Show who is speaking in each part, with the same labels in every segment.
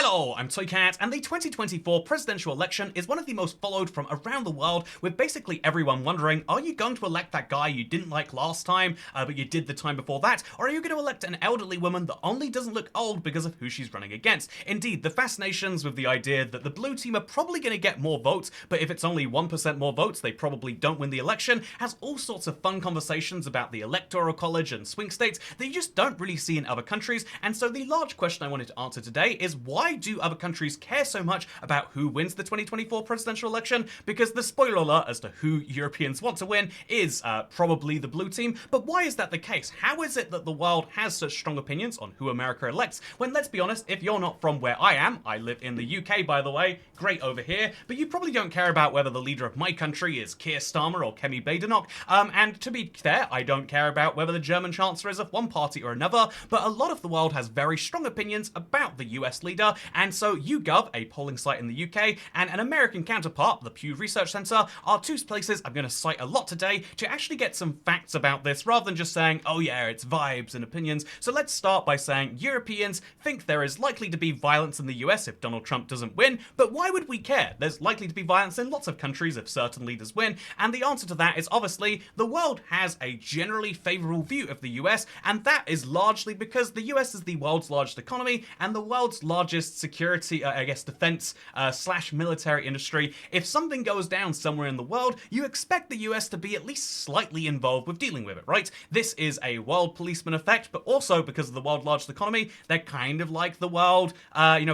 Speaker 1: Yo, I'm Toycat, and the 2024 presidential election is one of the most followed from around the world, with basically everyone wondering, are you going to elect that guy you didn't like last time, but you did the time before that, or are you going to elect an elderly woman that only doesn't look old because of who she's running against? Indeed, the fascinations with the idea that the blue team are probably going to get more votes, but if it's only 1% more votes, they probably don't win the election, has all sorts of fun conversations about the Electoral college and swing states that you just don't really see in other countries, and so the large question I wanted to answer today is, why do other countries care so much about who wins the 2024 presidential election? Because the spoiler alert as to who Europeans want to win is probably the blue team, but why is that the case? How is it that the world has such strong opinions on who America elects when, let's be honest, if you're not from where I am, I live in the UK by the way, great over here, but you probably don't care about whether the leader of my country is Keir Starmer or Kemi Badenoch, and to be fair, I don't care about whether the German Chancellor is of one party or another, but a lot of the world has very strong opinions about the US leader, and so YouGov, a polling site in the UK, and an American counterpart, the Pew Research Center, are two places I'm going to cite a lot today to actually get some facts about this rather than just saying, oh yeah, it's vibes and opinions. So let's start by saying Europeans think there is likely to be violence in the US if Donald Trump doesn't win, but why would we care? There's likely to be violence in lots of countries if certain leaders win, and the answer to that is obviously the world has a generally favorable view of the US, and that is largely because the US is the world's largest economy and the world's largest security, defense slash military industry. If something goes down somewhere in the world, you expect the US to be at least slightly involved with dealing with it, right? This is a world policeman effect, but also because of the world's largest economy, they're kind of like the world,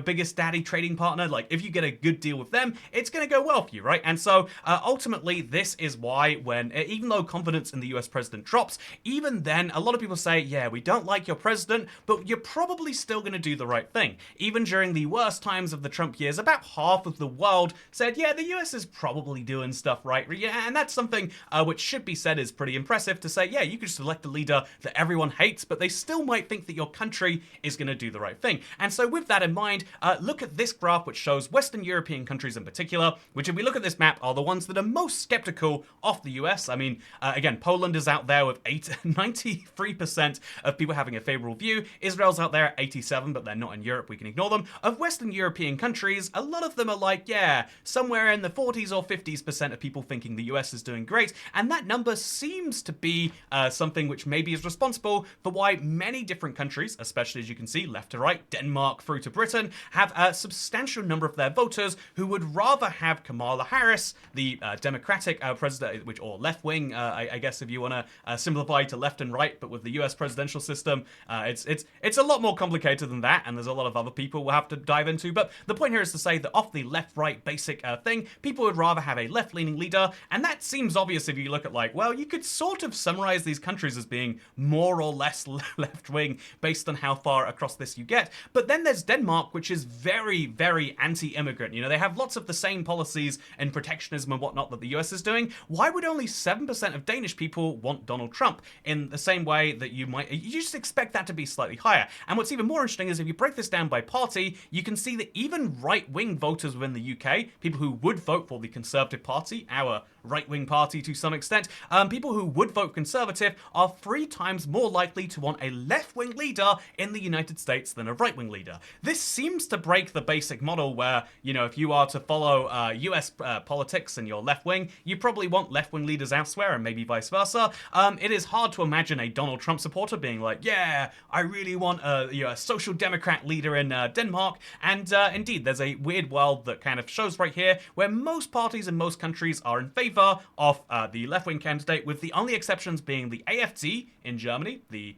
Speaker 1: biggest daddy trading partner. Like, if you get a good deal with them, it's going to go well for you, right? And so ultimately, this is why when, even though confidence in the US president drops, even then, a lot of people say, yeah, we don't like your president, but you're probably still going to do the right thing. Even during the worst times of the Trump years, about half of the world said, yeah, the US is probably doing stuff right. Yeah, and that's something which should be said is pretty impressive to say, yeah, you could just elect a leader that everyone hates, but they still might think that your country is going to do the right thing. And so with that in mind, look at this graph which shows Western European countries in particular, which if we look at this map are the ones that are most skeptical of the US. I mean, again, Poland is out there with 93% of people having a favorable view. Israel's out there at 87, but they're not in Europe, we can ignore them. Of Western European countries, a lot of them are like, yeah, somewhere in the 40s or 50% of people thinking the US is doing great, and that number seems to be something which maybe is responsible for why many different countries, especially as you can see, left to right, Denmark through to Britain, have a substantial number of their voters who would rather have Kamala Harris, the Democratic president, or left-wing, I guess if you want to simplify to left and right, but with the US presidential system, it's a lot more complicated than that, and there's a lot of other people we'll have to dive into, but the point here is to say that off the left-right basic thing, people would rather have a left-leaning leader, and that seems obvious if you look at like, well, you could sort of summarize these countries as being more or less left-wing based on how far across this you get. But then there's Denmark, which is very, very anti-immigrant. You know, they have lots of the same policies and protectionism and whatnot that the US is doing. Why would only 7% of Danish people want Donald Trump in the same way that you just expect that to be slightly higher? And what's even more interesting is if you break this down by party, you can see that even right-wing voters within the UK, people who would vote for the Conservative Party, our right-wing party to some extent, people who would vote Conservative are 3 times more likely to want a left-wing leader in the United States than a right-wing leader. This seems to break the basic model where, you know, if you are to follow US politics and you're left-wing, you probably want left-wing leaders elsewhere and maybe vice versa. It is hard to imagine a Donald Trump supporter being like, yeah, I really want a social democrat leader in Denmark, and indeed, there's a weird world that kind of shows right here where most parties in most countries are in favor of the left-wing candidate, with the only exceptions being the AFD in Germany, the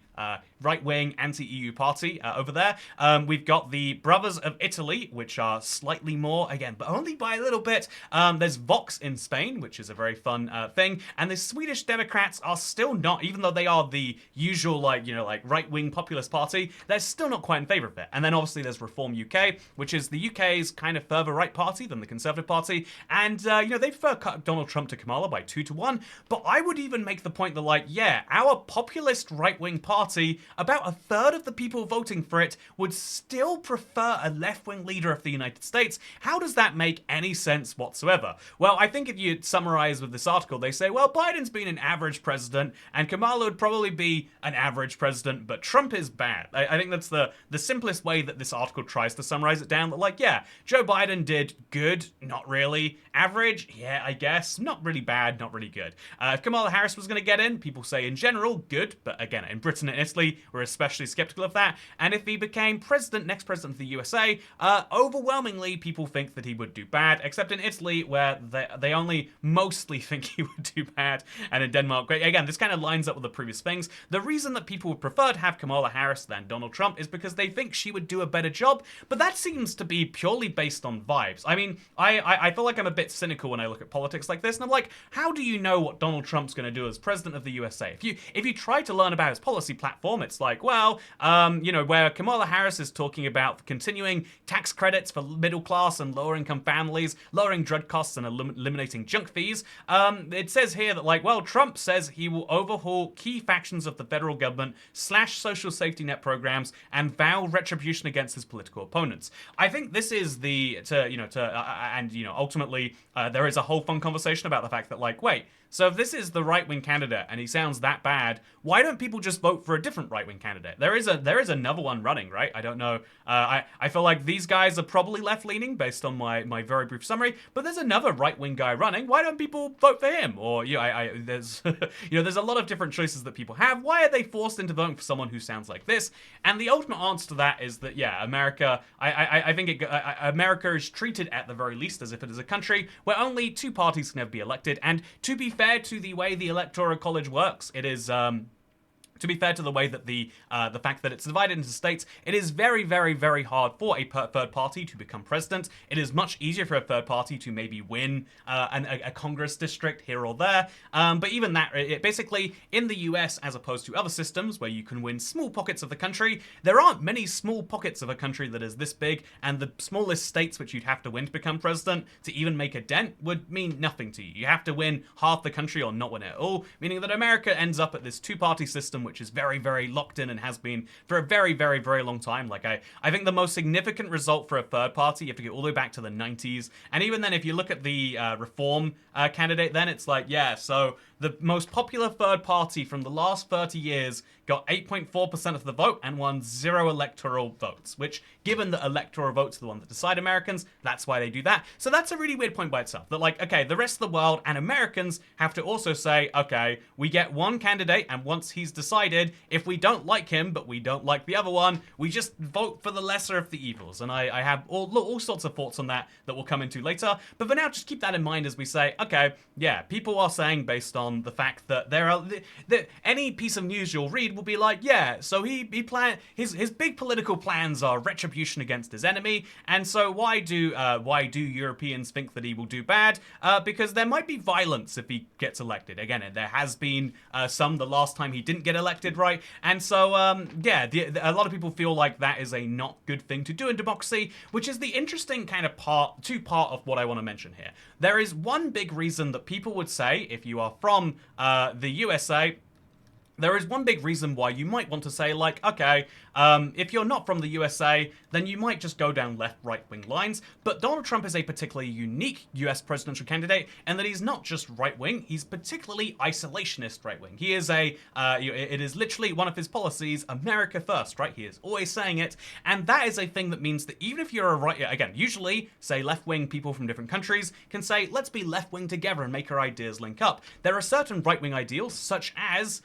Speaker 1: right-wing anti-EU party over there. We've got the Brothers of Italy, which are slightly more, again, but only by a little bit. There's Vox in Spain, which is a very fun thing, and the Swedish Democrats are still not, even though they are the usual, right-wing populist party, they're still not quite in favor of it. And then obviously there's Reform UK, which is the UK's kind of further right party than the Conservative Party, and, they prefer Donald Trump to Kamala by 2 to 1, but I would even make the point that, our populist right-wing party party, about a third of the people voting for it would still prefer a left-wing leader of the United States. How does that make any sense whatsoever? Well, I think if you summarize with this article, they say, well, Biden's been an average president, and Kamala would probably be an average president, but Trump is bad. I think that's the simplest way that this article tries to summarize it down. That, like, yeah, Joe Biden did good, not really. Average, yeah, I guess. Not really bad, not really good. If Kamala Harris was going to get in, people say in general, good, but again, in Britain and Italy, we're especially skeptical of that. And if he became next president of the USA, overwhelmingly, people think that he would do bad, except in Italy, where they only mostly think he would do bad, and in Denmark, again, this kind of lines up with the previous things. The reason that people would prefer to have Kamala Harris than Donald Trump is because they think she would do a better job, but that seems to be purely based on vibes. I mean, I feel like I'm a bit cynical when I look at politics like this, and I'm like, how do you know what Donald Trump's going to do as president of the USA? If you try to learn about his policy platform, it's like, well, where Kamala Harris is talking about continuing tax credits for middle class and lower income families, lowering drug costs and eliminating junk fees. It says here that, like, well, Trump says he will overhaul key factions of the federal government, slash social safety net programs, and vow retribution against his political opponents. I think this is ultimately there is a whole fun conversation about the fact that, like, wait, so if this is the right-wing candidate and he sounds that bad, why don't people just vote for a different right-wing candidate? There is another one running, right? I don't know. I feel like these guys are probably left-leaning based on my very brief summary, but there's another right-wing guy running. Why don't people vote for him? Or there's there's a lot of different choices that people have. Why are they forced into voting for someone who sounds like this? And the ultimate answer to that is that, yeah, America. I think America is treated at the very least as if it is a country where only two parties can ever be elected. And to be fair to the way the Electoral College works, it is to be fair to the way that the fact that it's divided into states, it is very, very, very hard for a third party to become president. It is much easier for a third party to maybe win a Congress district here or there. But even that, basically, in the US, as opposed to other systems where you can win small pockets of the country, there aren't many small pockets of a country that is this big, and the smallest states which you'd have to win to become president to even make a dent would mean nothing to you. You have to win half the country or not win it at all, meaning that America ends up at this two-party system which is very, very locked in and has been for a very, very, very long time. Like, I think the most significant result for a third party, if you go all the way back to the 90s, and even then, if you look at the reform candidate, then it's like, yeah, so the most popular third party from the last 30 years got 8.4% of the vote and won 0 electoral votes, which, given that electoral votes are the one that decide Americans, that's why they do that. So that's a really weird point by itself, that, like, okay, the rest of the world and Americans have to also say, okay, we get one candidate, and once he's decided, if we don't like him, but we don't like the other one, we just vote for the lesser of the evils. And I have all sorts of thoughts on that we'll come into later, but for now, just keep that in mind as we say, okay, yeah, people are saying, based on the fact that there are any piece of news you'll read will be like, yeah, so his big political plans are retribution against his enemy, and so why do Europeans think that he will do bad? Because there might be violence if he gets elected. Again, there has been some the last time he didn't get elected, right? And so a lot of people feel like that is a not good thing to do in democracy, which is the interesting kind of part of what I want to mention here. There is one big reason that people would say, if you are from the USA, there is one big reason why you might want to say, like, okay, if you're not from the USA, then you might just go down left-right-wing lines. But Donald Trump is a particularly unique US presidential candidate, and that he's not just right-wing, he's particularly isolationist right-wing. He is it is literally one of his policies, America first, right? He is always saying it, and that is a thing that means that even if you're a right, again, usually, say, left-wing people from different countries can say, let's be left-wing together and make our ideas link up. There are certain right-wing ideals, such as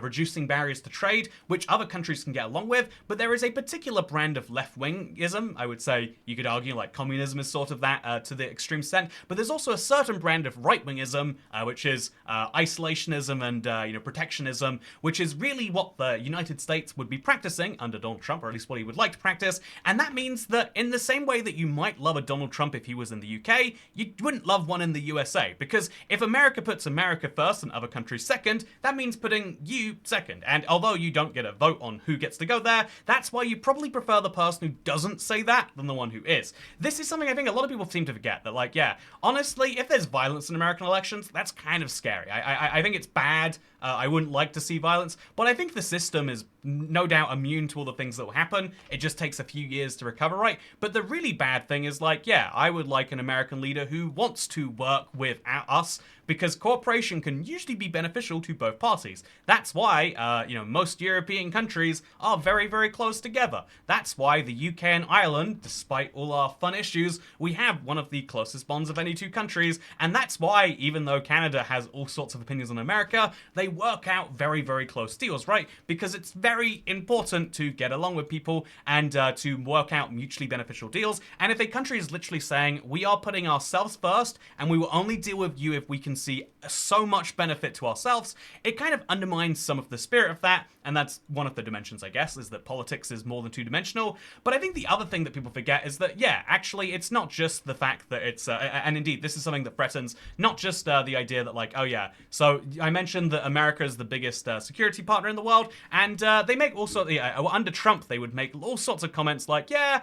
Speaker 1: reducing barriers to trade, which other countries can get along with, but there is a particular brand of left-wingism. I would say you could argue like communism is sort of that to the extreme extent, but there's also a certain brand of right-wingism, which is isolationism and protectionism, which is really what the United States would be practicing under Donald Trump, or at least what he would like to practice, and that means that in the same way that you might love a Donald Trump if he was in the UK, you wouldn't love one in the USA, because if America puts America first and other countries second, that means putting putting you second. And although you don't get a vote on who gets to go there, that's why you probably prefer the person who doesn't say that than the one who is. This is something I think a lot of people seem to forget, that like, yeah, honestly, if there's violence in American elections, that's kind of scary. I think it's bad. I wouldn't like to see violence, but I think the system is no doubt immune to all the things that will happen. It just takes a few years to recover, right? But the really bad thing is like, yeah, I would like an American leader who wants to work with us, because cooperation can usually be beneficial to both parties. That's why, most European countries are very, very close together. That's why the UK and Ireland, despite all our fun issues, we have one of the closest bonds of any two countries. And that's why, even though Canada has all sorts of opinions on America, they work out very, very close deals, right? Because it's very important to get along with people and to work out mutually beneficial deals. And if a country is literally saying, we are putting ourselves first and we will only deal with you if we can see so much benefit to ourselves, it kind of undermines some of the spirit of that. And that's one of the dimensions, I guess, is that politics is more than two-dimensional. But I think the other thing that people forget is that, yeah, actually, it's not just the fact that it's, and indeed, this is something that threatens not just the idea that, like, oh yeah, so I mentioned that America is the biggest security partner in the world, and they make all sorts, under Trump, they would make all sorts of comments like, yeah,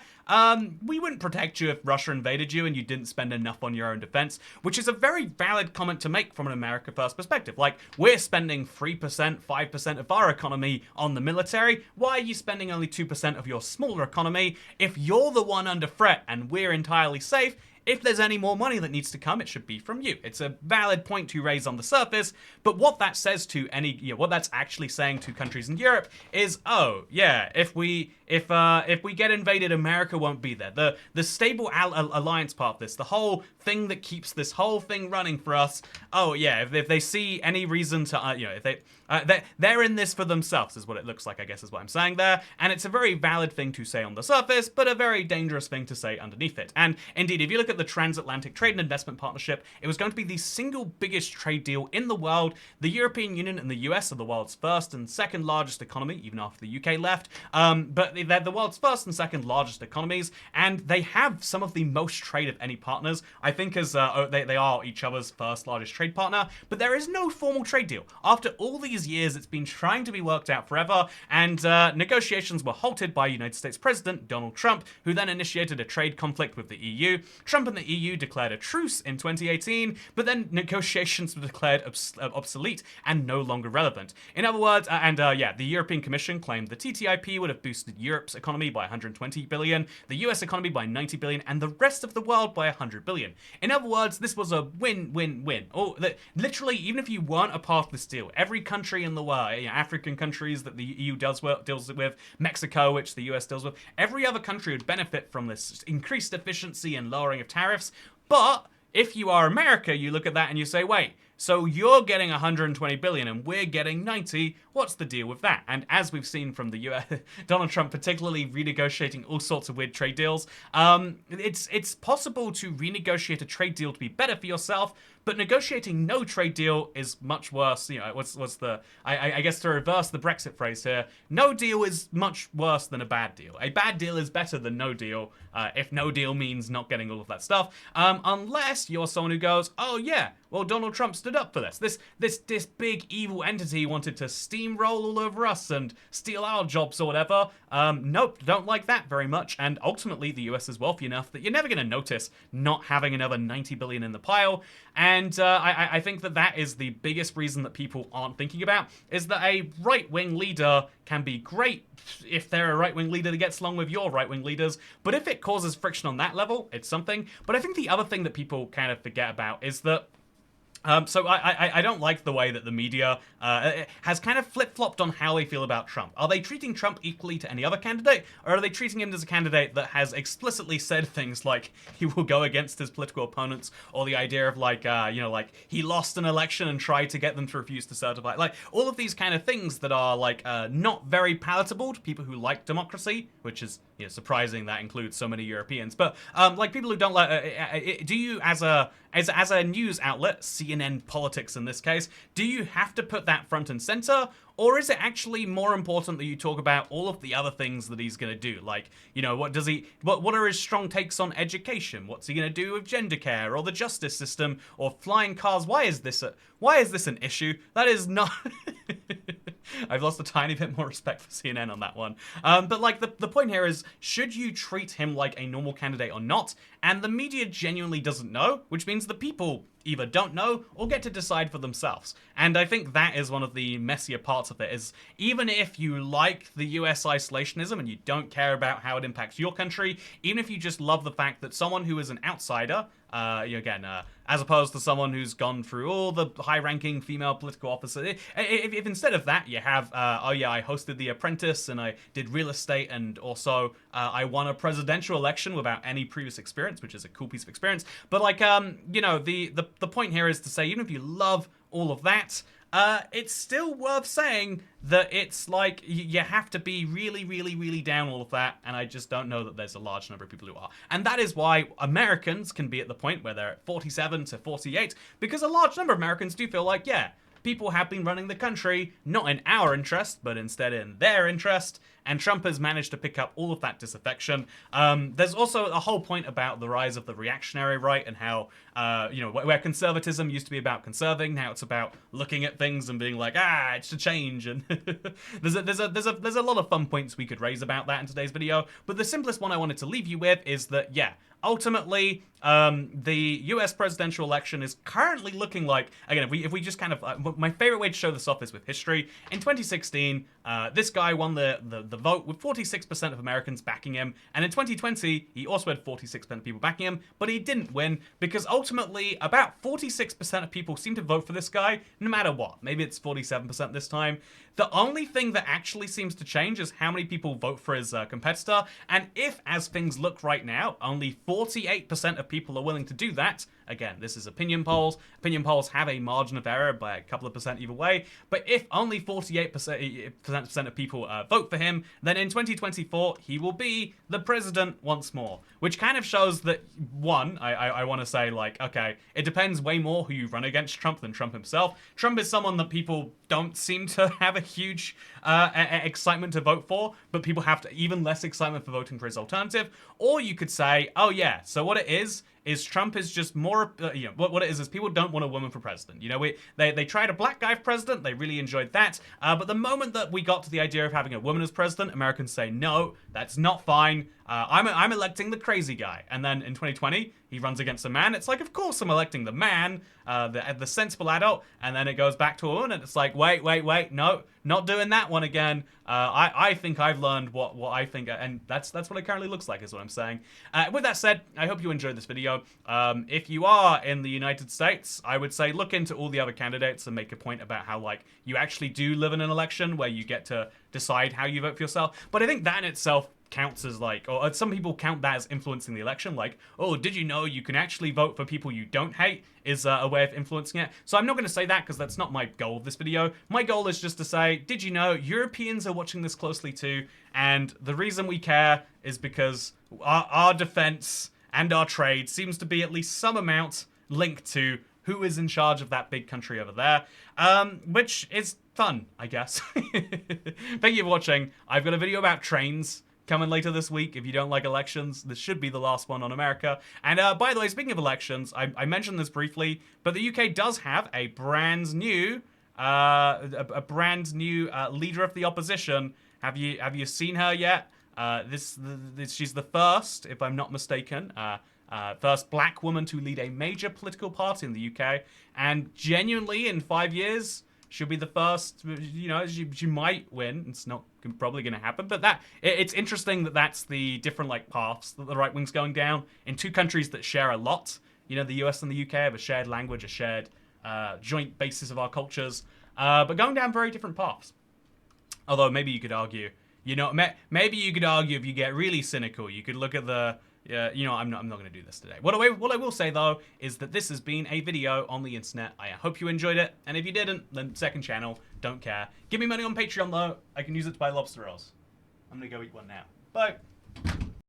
Speaker 1: we wouldn't protect you if Russia invaded you and you didn't spend enough on your own defense, which is a very valid comment to make from an America First perspective. Like, we're spending 3%, 5% of our economy on the military. Why are you spending only 2% of your smaller economy? If you're the one under threat and we're entirely safe, if there's any more money that needs to come, it should be from you. It's a valid point to raise on the surface, but what that says to what that's actually saying to countries in Europe is, oh yeah, if we get invaded, America won't be there. The stable alliance part of this, the whole thing that keeps this whole thing running for us. Oh yeah, if they see any reason to, if they're in this for themselves, is what it looks like, I guess is what I'm saying there. And it's a very valid thing to say on the surface, but a very dangerous thing to say underneath it. And indeed, if you look at the Transatlantic Trade and Investment Partnership, it was going to be the single biggest trade deal in the world. The European Union and the US are the world's first and second largest economy, even after the UK left. But they're the world's first and second largest economies, and they have some of the most trade of any partners. I think as they are each other's first largest trade partner, but there is no formal trade deal. After all these years, it's been trying to be worked out forever, and negotiations were halted by United States President Donald Trump, who then initiated a trade conflict with the EU. Trump and the EU declared a truce in 2018, but then negotiations were declared obsolete and no longer relevant. In other words, the European Commission claimed the TTIP would have boosted Europe's economy by 120 billion, the US economy by 90 billion, and the rest of the world by 100 billion. In other words, this was a win-win-win. Literally, even if you weren't a part of this deal, every country in the world, African countries that the EU deals with, Mexico, which the US deals with, every other country would benefit from this increased efficiency and lowering of tariffs. But if you are America, you look at that and you say, wait, so you're getting 120 billion and we're getting 90. What's the deal with that? And as we've seen from the US, Donald Trump particularly renegotiating all sorts of weird trade deals, it's possible to renegotiate a trade deal to be better for yourself, but negotiating no trade deal is much worse. I guess to reverse the Brexit phrase here, no deal is much worse than a bad deal. A bad deal is better than no deal, if no deal means not getting all of that stuff, unless you're someone who goes, oh yeah, well, Donald Trump stood up for this. This big evil entity wanted to steamroll all over us and steal our jobs or whatever. Nope, don't like that very much. And ultimately, the US is wealthy enough that you're never going to notice not having another 90 billion in the pile. And I think that is the biggest reason that people aren't thinking about, is that a right-wing leader can be great if they're a right-wing leader that gets along with your right-wing leaders. But if it causes friction on that level, it's something. But I think the other thing that people kind of forget about is that so I don't like the way that the media has kind of flip-flopped on how they feel about Trump. Are they treating Trump equally to any other candidate, or are they treating him as a candidate that has explicitly said things like he will go against his political opponents, or the idea of like he lost an election and tried to get them to refuse to certify, like all of these kind of things that are like not very palatable to people who like democracy, which is surprising that includes so many Europeans. But like people who don't like, do you as a news outlet, CNN Politics in this case, do you have to put that front and center? Or is it actually more important that you talk about all of the other things that he's going to do? Like, what are his strong takes on education? What's he going to do with gender care or the justice system or flying cars? Why is this an issue? That is not I've lost a tiny bit more respect for CNN on that one. But like the point here is, should you treat him like a normal candidate or not? And the media genuinely doesn't know, which means the people either don't know or get to decide for themselves. And I think that is one of the messier parts of it, is even if you like the US isolationism and you don't care about how it impacts your country, even if you just love the fact that someone who is an outsider, as opposed to someone who's gone through all the high-ranking female political officers. If instead of that you have, oh yeah, I hosted The Apprentice and I did real estate and also I won a presidential election without any previous experience, which is a cool piece of experience. But like, the point here is to say, even if you love all of that, it's still worth saying that it's like you have to be really, really, really down all of that, and I just don't know that there's a large number of people who are. And that is why Americans can be at the point where they're at 47 to 48, because a large number of Americans do feel like, yeah, people have been running the country, not in our interest, but instead in their interest, and Trump has managed to pick up all of that disaffection. There's also a whole point about the rise of the reactionary right and how, where conservatism used to be about conserving, now it's about looking at things and being like, it's a change. And there's a lot of fun points we could raise about that in today's video. But the simplest one I wanted to leave you with is that, yeah, ultimately, the US presidential election is currently looking like, again, if we just kind of, my favorite way to show this off is with history. In 2016, this guy won the vote with 46% of Americans backing him, and in 2020, he also had 46% of people backing him, but he didn't win, because ultimately, about 46% of people seem to vote for this guy, no matter what. Maybe it's 47% this time. The only thing that actually seems to change is how many people vote for his competitor, and if, as things look right now, only 48% of people are willing to do that, again, this is opinion polls. Opinion polls have a margin of error by a couple of percent either way, but if only 48% of people vote for him, then in 2024, he will be the president once more. Which kind of shows that, one, I want to say, like, okay, it depends way more who you run against Trump than Trump himself. Trump is someone that people don't seem to have a huge excitement to vote for, but people have even less excitement for voting for his alternative. Or you could say, oh yeah, so what it is Trump is just more, what it is people don't want a woman for president. They tried a black guy for president, they really enjoyed that, but the moment that we got to the idea of having a woman as president, Americans say, no, that's not fine, I'm electing the crazy guy. And then in 2020, he runs against a man. It's like, of course I'm electing the man, the sensible adult, and then it goes back to a woman, and it's like, wait, no, not doing that one again. I think I've learned what I think, and that's what it currently looks like, is what I'm saying. With that said, I hope you enjoyed this video. If you are in the United States, I would say look into all the other candidates and make a point about how, like, you actually do live in an election where you get to decide how you vote for yourself. But I think that in itself counts as, like, or some people count that as influencing the election, like, oh, did you know you can actually vote for people you don't hate is a way of influencing it. So I'm not going to say that, because that's not my goal of this video. My goal is just to say, did you know Europeans are watching this closely too, and the reason we care is because our defense and our trade seems to be at least some amount linked to who is in charge of that big country over there, which is fun, I guess. Thank you for watching. I've got a video about trains coming later this week. If you don't like elections, this should be the last one on America. And by the way, speaking of elections, I mentioned this briefly, but the UK does have a brand new leader of the opposition. Have you seen her yet? She's the first, if I'm not mistaken, first black woman to lead a major political party in the UK, and genuinely in 5 years, she'll be the first. She might win. It's not probably going to happen, but it's interesting that that's the different, like, paths that the right wing's going down in two countries that share a lot. The US and the UK have a shared language, a shared joint basis of our cultures, but going down very different paths. Although maybe you could argue, maybe you could argue, if you get really cynical, you could look at the. I'm not going to do this today. What I will say, though, is that this has been a video on the internet. I hope you enjoyed it, and if you didn't, then second channel, don't care. Give me money on Patreon, though. I can use it to buy lobster rolls. I'm going to go eat one now. Bye.